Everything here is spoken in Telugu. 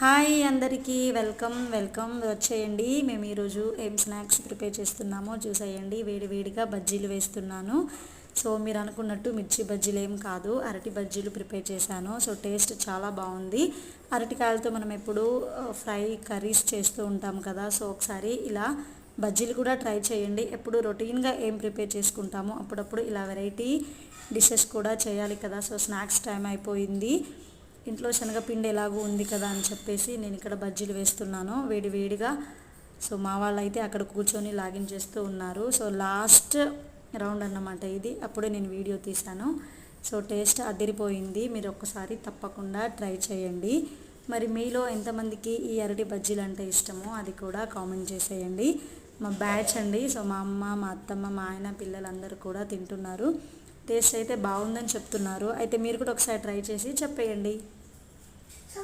హాయ్ అందరికీ వెల్కమ్ వచ్చేయండి. మేము ఈరోజు ఏం స్నాక్స్ ప్రిపేర్ చేస్తున్నామో చూసేయండి. వేడివేడిగా బజ్జీలు వేస్తున్నాను. సో మీరు అనుకున్నట్టు మిర్చి బజ్జీలు ఏం కాదు, అరటి బజ్జీలు ప్రిపేర్ చేశాను. సో టేస్ట్ చాలా బాగుంది. అరటికాయలతో మనం ఎప్పుడు ఫ్రై కర్రీస్ చేస్తూ ఉంటాం కదా. సో ఒకసారి ఇలా బజ్జీలు కూడా ట్రై చేయండి. ఎప్పుడు రొటీన్గా ఏం ప్రిపేర్ చేసుకుంటామో అప్పుడప్పుడు ఇలా వెరైటీ డిషెస్ కూడా చేయాలి కదా. సో స్నాక్స్ టైం అయిపోయింది, ఇంట్లో శనగపిండి ఎలాగూ ఉంది కదా అని చెప్పేసి నేను ఇక్కడ బజ్జీలు వేస్తున్నాను వేడివేడిగా. సో మా వాళ్ళు అయితే అక్కడ కూర్చొని లాగిన్ చేస్తూ ఉన్నారు. సో లాస్ట్ రౌండ్ అన్నమాట ఇది, అప్పుడే నేను వీడియో తీశాను. సో టేస్ట్ అదిరిపోయింది. మీరు ఒక్కసారి తప్పకుండా ట్రై చేయండి. మరి మీలో ఎంతమందికి ఈ అరటి బజ్జీలు అంటే ఇష్టమో అది కూడా కామెంట్ చేసేయండి. మా బ్యాచ్ అండి. సో మా అమ్మ, మా అత్తమ్మ, మా ఆయన, పిల్లలందరూ కూడా తింటున్నారు. టేస్ట్ అయితే బాగుందని చెప్తున్నారు. అయితే మీరు కూడా ఒకసారి ట్రై చేసి చెప్పేయండి.